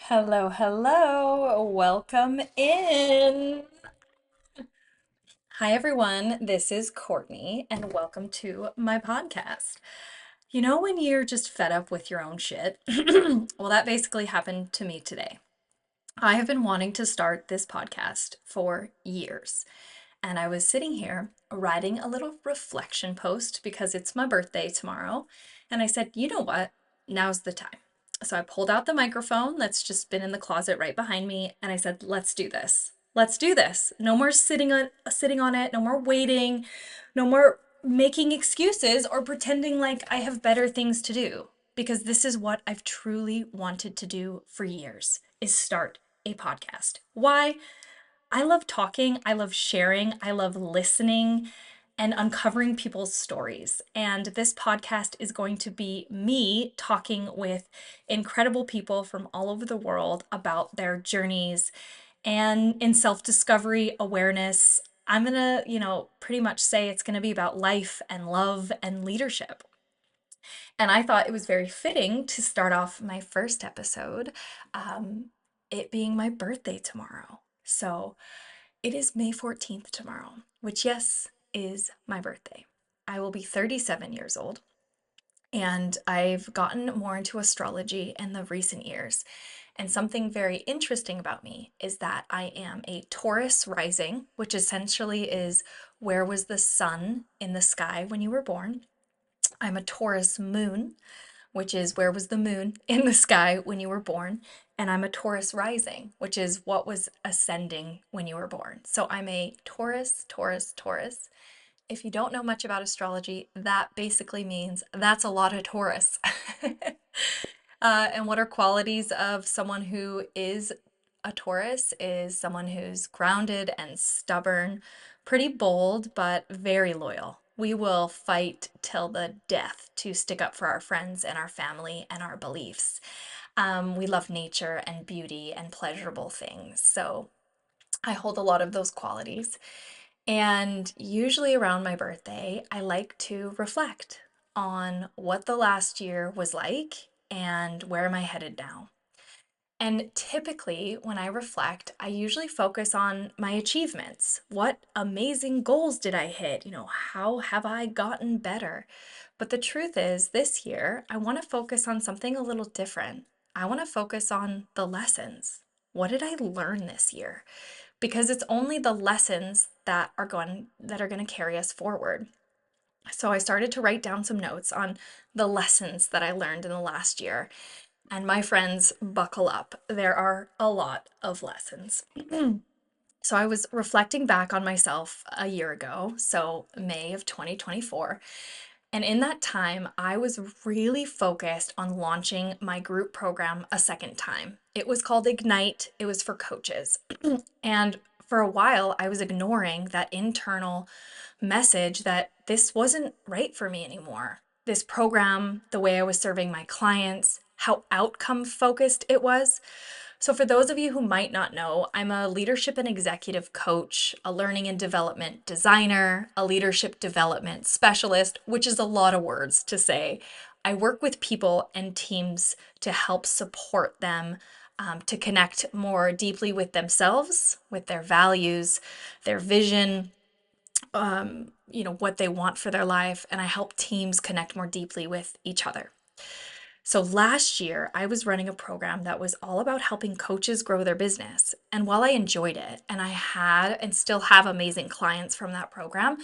Hello, hello. Welcome in. Hi, everyone. This is Courtney, and welcome to my podcast. You know, when you're just fed up with your own shit? Well, that basically happened to me today. I have been wanting to start this podcast for years, and I was sitting here writing a little reflection post because it's my birthday tomorrow. And I said, you know what? Now's the time. So I pulled out the microphone that's just been in the closet right behind me, and I said, let's do this. Let's do this. No more sitting on it, no more waiting, no more making excuses or pretending like I have better things to do, because this is what I've truly wanted to do for years, is start a podcast. Why? I love talking, I love sharing, I love listening and uncovering people's stories. And this podcast is going to be me talking with incredible people from all over the world about their journeys and in self-discovery, awareness. I'm going to, pretty much say it's going to be about life and love and leadership. And I thought it was very fitting to start off my first episode, it being my birthday tomorrow. So, it is May 14th tomorrow, which, yes, is my birthday. I will be 37 years old, and I've gotten more into astrology in the recent years. And something very interesting about me is that I am a Taurus rising, which essentially is where was the sun in the sky when you were born. I'm a Taurus moon, which is where was the moon in the sky when you were born. And I'm a Taurus rising, which is what was ascending when you were born. So I'm a Taurus, Taurus, Taurus. If you don't know much about astrology, that basically means that's a lot of Taurus. And what are qualities of someone who is a Taurus is someone who's grounded and stubborn, pretty bold, but very loyal. We will fight till the death to stick up for our friends and our family and our beliefs. We love nature and beauty and pleasurable things. So I hold a lot of those qualities. And usually around my birthday, I like to reflect on what the last year was like and where am I headed now. And typically, when I reflect, I usually focus on my achievements. What amazing goals did I hit? How have I gotten better? But the truth is, this year, I want to focus on something a little different. I want to focus on the lessons. What did I learn this year? Because it's only the lessons that are going to carry us forward. So I started to write down some notes on the lessons that I learned in the last year. And my friends, buckle up. There are a lot of lessons. So I was reflecting back on myself a year ago, so May of 2024. And in that time, I was really focused on launching my group program a second time. It was called Ignite, it was for coaches. And for a while, I was ignoring that internal message that this wasn't right for me anymore. This program, the way I was serving my clients, how outcome focused it was. So, for those of you who might not know, I'm a leadership and executive coach, a learning and development designer, a leadership development specialist, which is a lot of words to say. I work with people and teams to help support them to connect more deeply with themselves, with their values, their vision, what they want for their life, and I help teams connect more deeply with each other. So last year, I was running a program that was all about helping coaches grow their business. And while I enjoyed it, and I had and still have amazing clients from that program,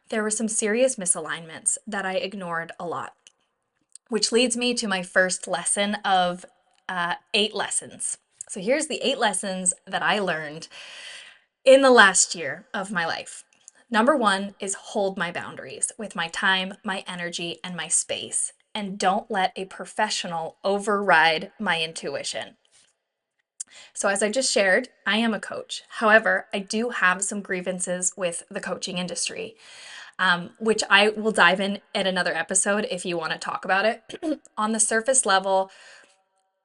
there were some serious misalignments that I ignored a lot, which leads me to my first lesson of 8 lessons. So here's the 8 lessons that I learned in the last year of my life. Number 1 is hold my boundaries with my time, my energy, and my space. And don't let a professional override my intuition. So, as I just shared, I am a coach. However, I do have some grievances with the coaching industry, which I will dive in at another episode if you want to talk about it. On the surface level,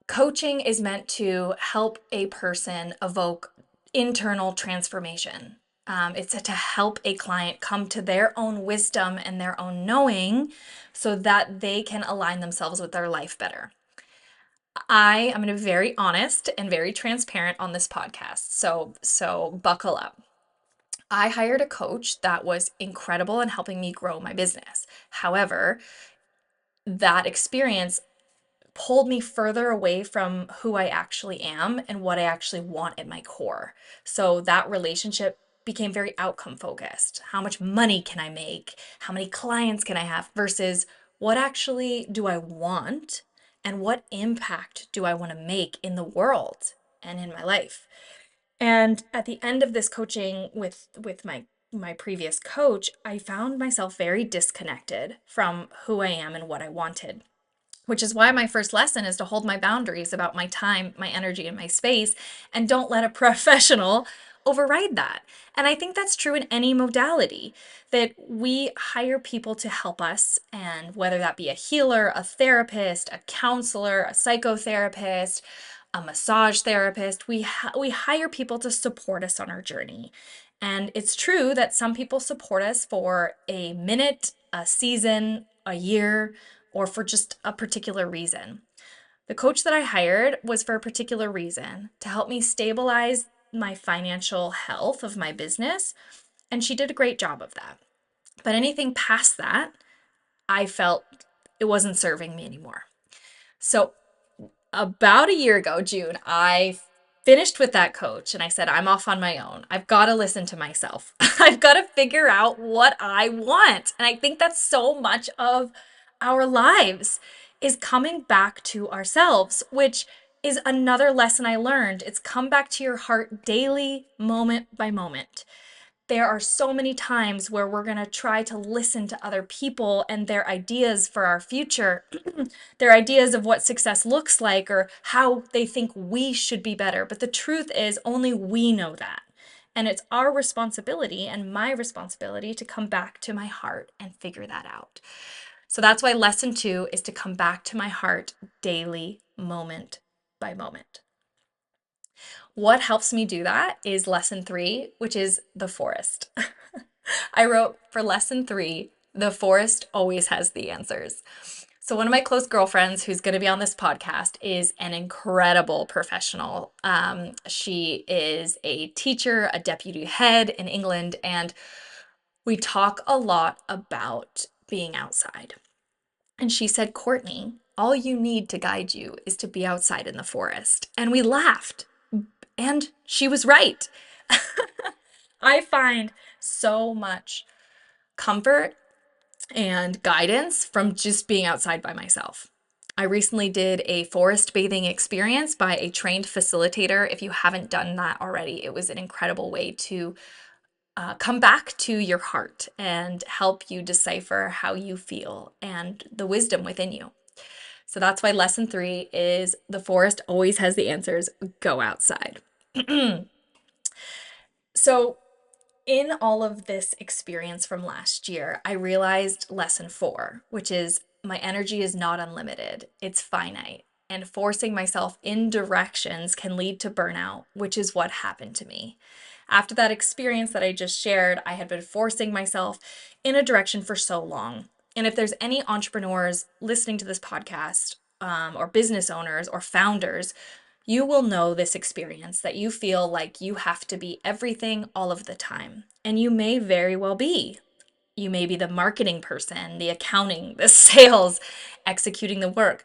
coaching is meant to help a person evoke internal transformation. It's to help a client come to their own wisdom and their own knowing so that they can align themselves with their life better. I am going to be very honest and very transparent on this podcast. So buckle up. I hired a coach that was incredible in helping me grow my business. However, that experience pulled me further away from who I actually am and what I actually want at my core. So that relationship became very outcome focused. How much money can I make? How many clients can I have? Versus what actually do I want and what impact do I want to make in the world and in my life? And at the end of this coaching with my previous coach, I found myself very disconnected from who I am and what I wanted, which is why my first lesson is to hold my boundaries about my time, my energy, and my space, and don't let a professional override that. And I think that's true in any modality, that we hire people to help us, and whether that be a healer, a therapist, a counselor, a psychotherapist, a massage therapist, we hire people to support us on our journey. And it's true that some people support us for a minute, a season, a year, or for just a particular reason. The coach that I hired was for a particular reason to help me stabilize my financial health of my business, and she did a great job of that. But anything past that, I felt it wasn't serving me anymore. So about a year ago, June, I finished with that coach and I said, I'm off on my own. I've got to listen to myself. I've got to figure out what I want. And I think that's so much of our lives is coming back to ourselves, which is another lesson I learned. It's come back to your heart daily, moment by moment. There are so many times where we're going to try to listen to other people and their ideas for our future, their ideas of what success looks like or how they think we should be better. But the truth is, only we know that. And it's our responsibility and my responsibility to come back to my heart and figure that out. So that's why lesson 2 is to come back to my heart daily, moment by moment. What helps me do that is lesson 3, which is the forest. I wrote for lesson 3, the forest always has the answers. So one of my close girlfriends who's going to be on this podcast is an incredible professional. She is a teacher, a deputy head in England, and we talk a lot about being outside. And she said, Courtney, all you need to guide you is to be outside in the forest. And we laughed. And she was right. I find so much comfort and guidance from just being outside by myself. I recently did a forest bathing experience by a trained facilitator. If you haven't done that already, it was an incredible way to come back to your heart and help you decipher how you feel and the wisdom within you. So that's why lesson 3 is the forest always has the answers. Go outside. So in all of this experience from last year, I realized lesson 4, which is my energy is not unlimited, it's finite. And forcing myself in directions can lead to burnout, which is what happened to me. After that experience that I just shared, I had been forcing myself in a direction for so long. And if there's any entrepreneurs listening to this podcast, or business owners or founders, you will know this experience that you feel like you have to be everything all of the time. And you may very well be. You may be the marketing person, the accounting, the sales, executing the work,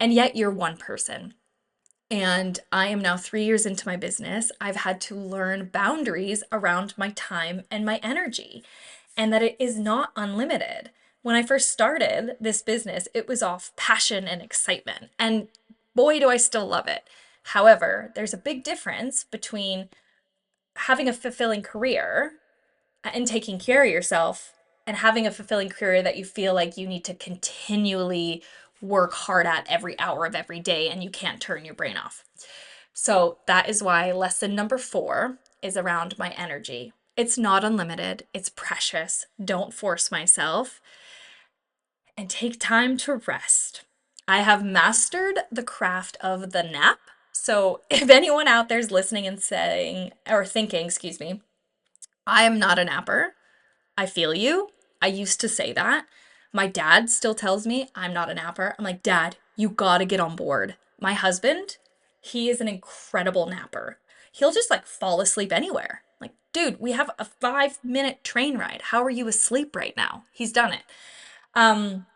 and yet you're one person. And I am now 3 years into my business. I've had to learn boundaries around my time and my energy, and that it is not unlimited. When I first started this business, it was off passion and excitement. And boy, do I still love it. However, there's a big difference between having a fulfilling career and taking care of yourself and having a fulfilling career that you feel like you need to continually work hard at every hour of every day and you can't turn your brain off. So that is why lesson number 4 is around my energy. It's not unlimited, it's precious. Don't force myself and take time to rest. I have mastered the craft of the nap. So if anyone out there's listening and saying or thinking, excuse me, I am not a napper. I feel you. I used to say that. My dad still tells me I'm not a napper. I'm like, Dad, you gotta get on board. My husband, he is an incredible napper. He'll just like fall asleep anywhere. Like, dude, we have a 5 minute train ride. How are you asleep right now? He's done it. Um,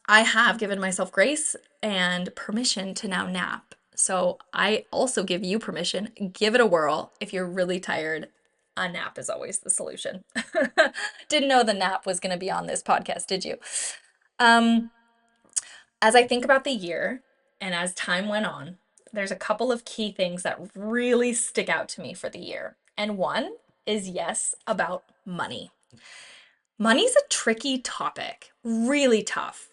I have given myself grace and permission to now nap. So I also give you permission. Give it a whirl. If you're really tired, a nap is always the solution. Didn't know the nap was going to be on this podcast, did you? Um, as I think about the year and as time went on, there's a couple of key things that really stick out to me for the year. And one is yes, about money. Money's a tricky topic, really tough.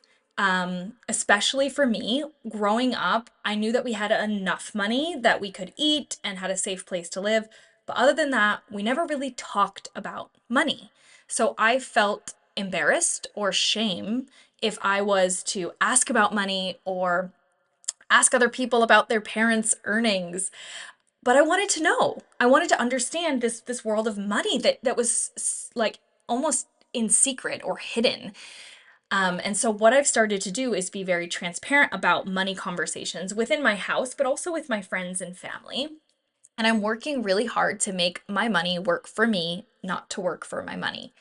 Especially for me, growing up, I knew that we had enough money that we could eat and had a safe place to live. But other than that, we never really talked about money. So I felt embarrassed or shame if I was to ask about money or ask other people about their parents' earnings. But I wanted to know. I wanted to understand this world of money that was like almost in secret or hidden. And so what I've started to do is be very transparent about money conversations within my house, but also with my friends and family. And I'm working really hard to make my money work for me, not to work for my money.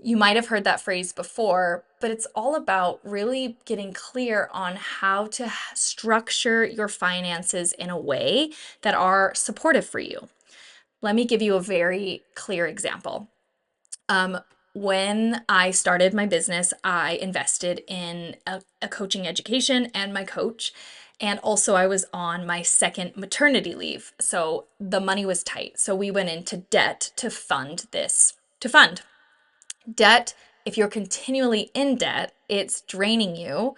You might have heard that phrase before, but it's all about really getting clear on how to structure your finances in a way that are supportive for you. Let me give you a very clear example. Um, when I started my business, I invested in a coaching education and my coach. And also, I was on my second maternity leave. So the money was tight. So we went into debt to fund this, to fund debt. If you're continually in debt, it's draining you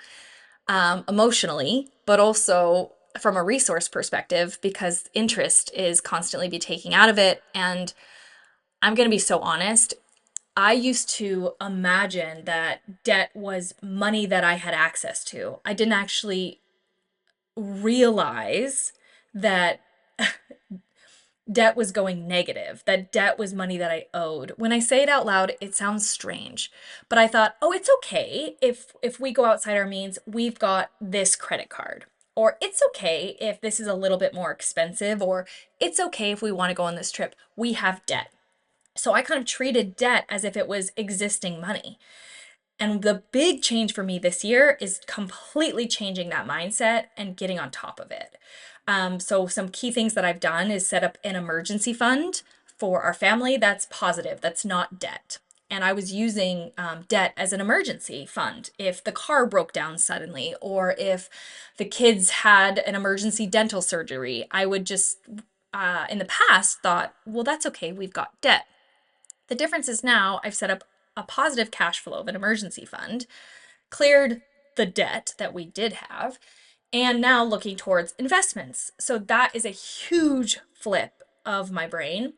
emotionally, but also from a resource perspective because interest is constantly be taking out of it. And I'm going to be so honest. I used to imagine that debt was money that I had access to. I didn't actually realize that debt was going negative, that debt was money that I owed. When I say it out loud, it sounds strange, but I thought, "Oh, it's okay if we go outside our means, we've got this credit card." Or it's okay if this is a little bit more expensive, or it's okay if we want to go on this trip. We have debt. So I kind of treated debt as if it was existing money. And the big change for me this year is completely changing that mindset and getting on top of it. So, some key things that I've done is set up an emergency fund for our family that's positive, that's not debt. And I was using debt as an emergency fund if the car broke down suddenly or if the kids had an emergency dental surgery. I would just, in the past, thought, well, that's okay, we've got debt. The difference is now I've set up a positive cash flow of an emergency fund, cleared the debt that we did have, and now looking towards investments. So that is a huge flip of my brain.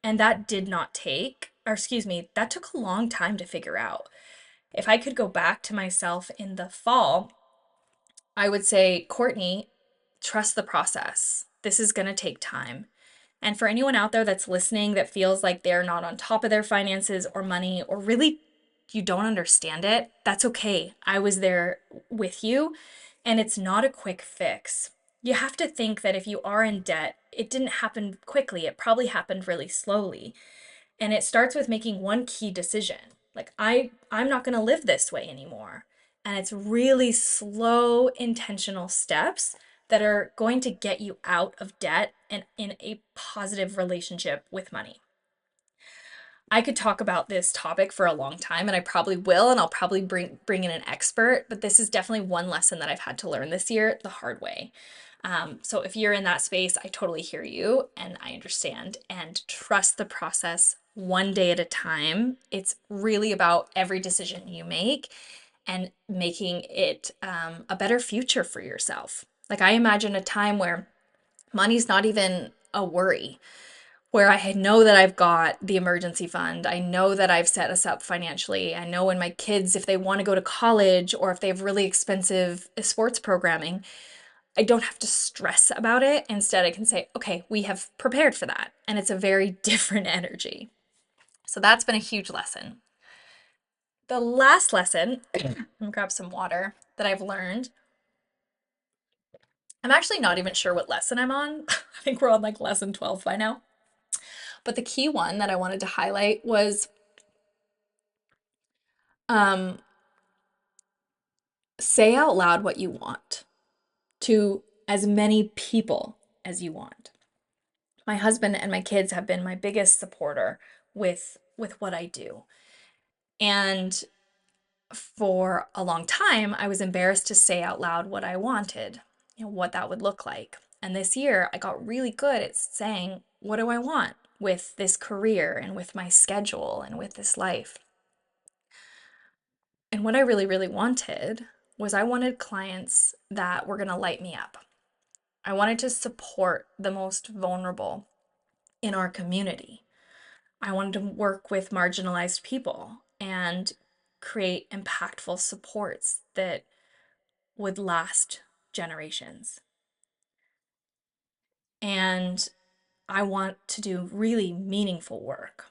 And that did not take, or excuse me, that took a long time to figure out. If I could go back to myself in the fall, I would say, Courtney, trust the process. This is going to take time. And for anyone out there that's listening that feels like they're not on top of their finances or money, or really you don't understand it, that's okay. I was there with you, and it's not a quick fix. You have to think that if you are in debt, it didn't happen quickly. It probably happened really slowly. And it starts with making one key decision. Like I'm not going to live this way anymore. And it's really slow intentional steps that are going to get you out of debt and in a positive relationship with money. I could talk about this topic for a long time and I probably will, and I'll probably bring in an expert, but this is definitely one lesson that I've had to learn this year the hard way. So if you're in that space, I totally hear you and I understand, and trust the process one day at a time. It's really about every decision you make and making it a better future for yourself. Like I imagine a time where money's not even a worry, where I know that I've got the emergency fund. I know that I've set us up financially. I know when my kids, if they want to go to college or if they have really expensive sports programming, I don't have to stress about it. Instead, I can say, okay, we have prepared for that. And it's a very different energy. So that's been a huge lesson. The last lesson, I'm gonna grab some water that I've learned, I'm actually not even sure what lesson I'm on. I think we're on like lesson 12 by now. But the key one that I wanted to highlight was um, say out loud what you want to as many people as you want. My husband and my kids have been my biggest supporter with what I do. And for a long time, I was embarrassed to say out loud what I wanted, what that would look like. And this year, I got really good at saying, what do I want with this career and with my schedule and with this life? And what I really, really wanted was I wanted clients that were going to light me up. I wanted to support the most vulnerable in our community. I wanted to work with marginalized people and create impactful supports that would last generations. And I want to do really meaningful work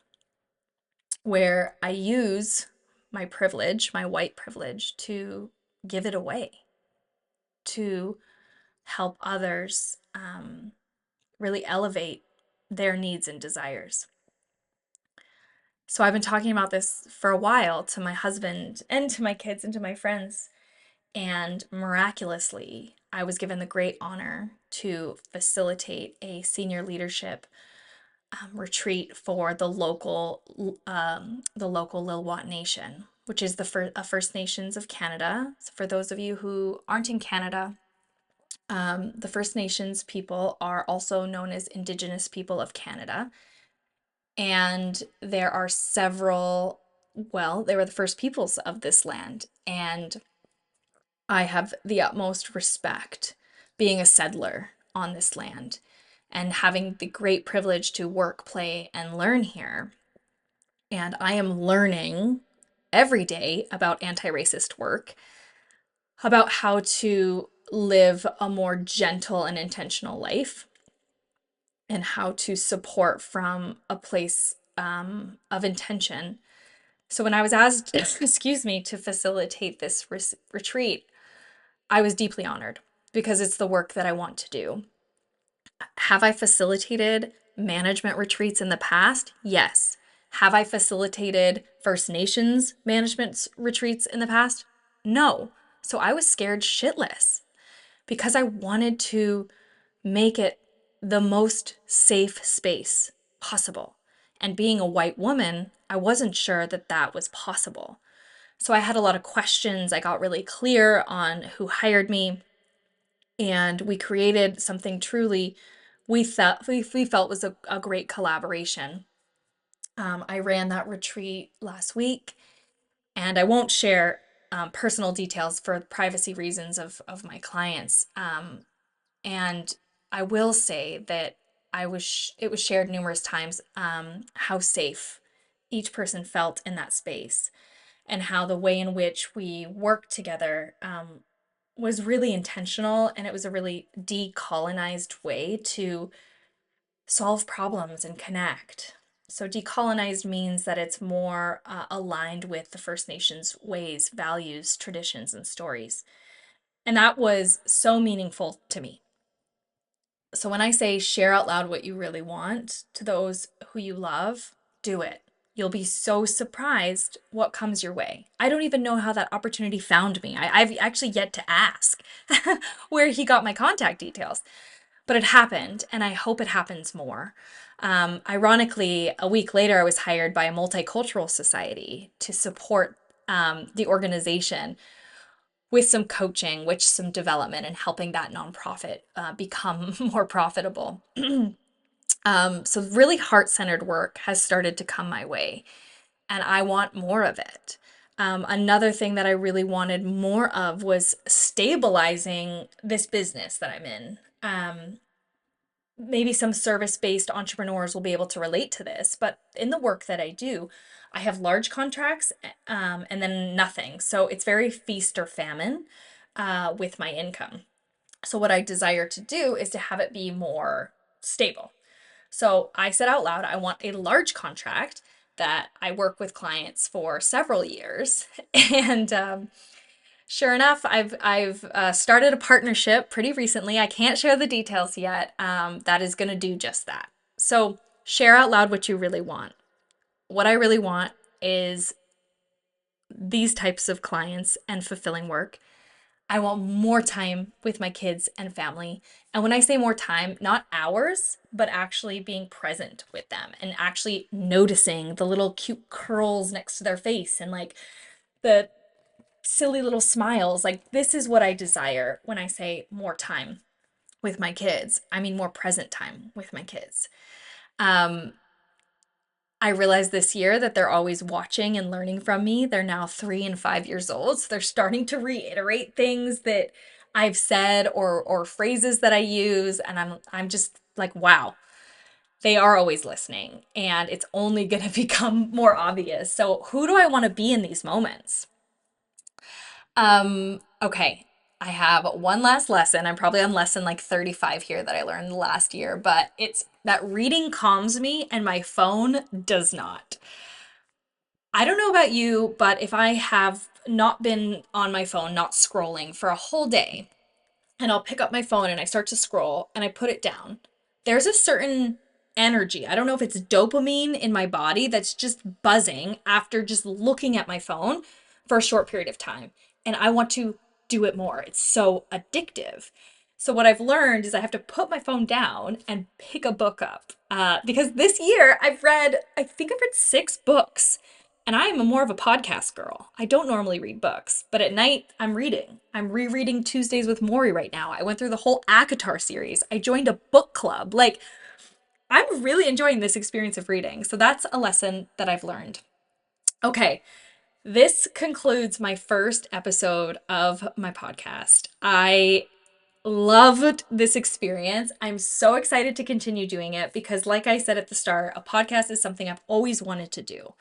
where I use my privilege, my white privilege, to give it away, to help others really elevate their needs and desires. So I've been talking about this for a while to my husband and to my kids and to my friends. And miraculously, I was given the great honor to facilitate a senior leadership retreat for the local Lilwat Nation, which is the First Nations of Canada. So for those of you who aren't in Canada, the First Nations people are also known as Indigenous people of Canada. And there are several, well, they were the first peoples of this land. And I have the utmost respect being a settler on this land and having the great privilege to work, play, and learn here. And I am learning every day about anti racist work, about how to live a more gentle and intentional life, and how to support from a place of intention. So when I was asked, excuse me, to facilitate this retreat, I was deeply honored because it's the work that I want to do. Have I facilitated management retreats in the past? Yes. Have I facilitated First Nations management retreats in the past? No. So I was scared shitless because I wanted to make it the most safe space possible. And being a white woman, I wasn't sure that that was possible. So I had a lot of questions. I got really clear on who hired me, and we created something truly we felt was a great collaboration. I ran that retreat last week, and I won't share personal details for privacy reasons of my clients. And I will say that it was shared numerous times how safe each person felt in that space, and how the way in which we worked together was really intentional, and it was a really decolonized way to solve problems and connect. So, decolonized means that it's more aligned with the First Nations ways, values, traditions, and stories. And that was so meaningful to me. So, when I say share out loud what you really want to those who you love, do it. You'll be so surprised what comes your way. I don't even know how that opportunity found me. I've actually yet to ask where he got my contact details, but it happened, and I hope it happens more. Ironically, a week later, I was hired by a multicultural society to support the organization with some coaching, with some development, and helping that nonprofit become more profitable. So, really heart centered work has started to come my way, and I want more of it. Another thing that I really wanted more of was stabilizing this business that I'm in. Maybe some service-based entrepreneurs will be able to relate to this, but in the work that I do, I have large contracts and then nothing. So it's very feast or famine with my income. So what I desire to do is to have it be more stable. So I said out loud, I want a large contract that I work with clients for several years and Sure enough, I've started a partnership pretty recently. I can't share the details yet. That is going to do just that. So share out loud what you really want. What I really want is these types of clients and fulfilling work. I want more time with my kids and family. And when I say more time, not hours, but actually being present with them and actually noticing the little cute curls next to their face and like the silly little smiles. Like, this is what I desire when I say more time with my kids. I mean, more present time with my kids. Um, I realized this year that they're always watching and learning from me. They're now 3 and 5 years old. So they're starting to reiterate things that I've said or phrases that I use. And I'm just like, wow, they are always listening. And it's only gonna become more obvious. So who do I want to be in these moments? Okay. I have one last lesson. I'm probably on lesson like 35 here that I learned last year, but it's that reading calms me and my phone does not. I don't know about you, but if I have not been on my phone, not scrolling for a whole day, and I'll pick up my phone and I start to scroll and I put it down, there's a certain energy. I don't know if it's dopamine in my body that's just buzzing after just looking at my phone for a short period of time. And I want to do it more. It's so addictive. So, what I've learned is I have to put my phone down and pick a book up. Because this year I think I've read 6 books. And I am more of a podcast girl. I don't normally read books, but at night I'm reading. I'm rereading Tuesdays with Maury right now. I went through the whole ACOTAR series. I joined a book club. Like, I'm really enjoying this experience of reading. So that's a lesson that I've learned. Okay, this concludes my first episode of my podcast. I loved this experience. I'm so excited to continue doing it because, like I said at the start, a podcast is something I've always wanted to do.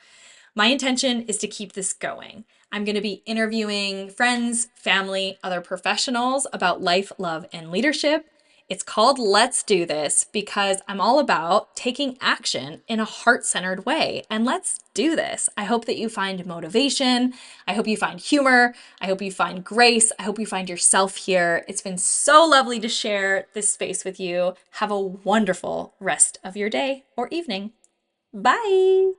My intention is to keep this going. I'm going to be interviewing friends, family, other professionals about life, love, and leadership. It's called Let's Do This because I'm all about taking action in a heart centered way. And let's do this. I hope that you find motivation. I hope you find humor. I hope you find grace. I hope you find yourself here. It's been so lovely to share this space with you. Have a wonderful rest of your day or evening. Bye.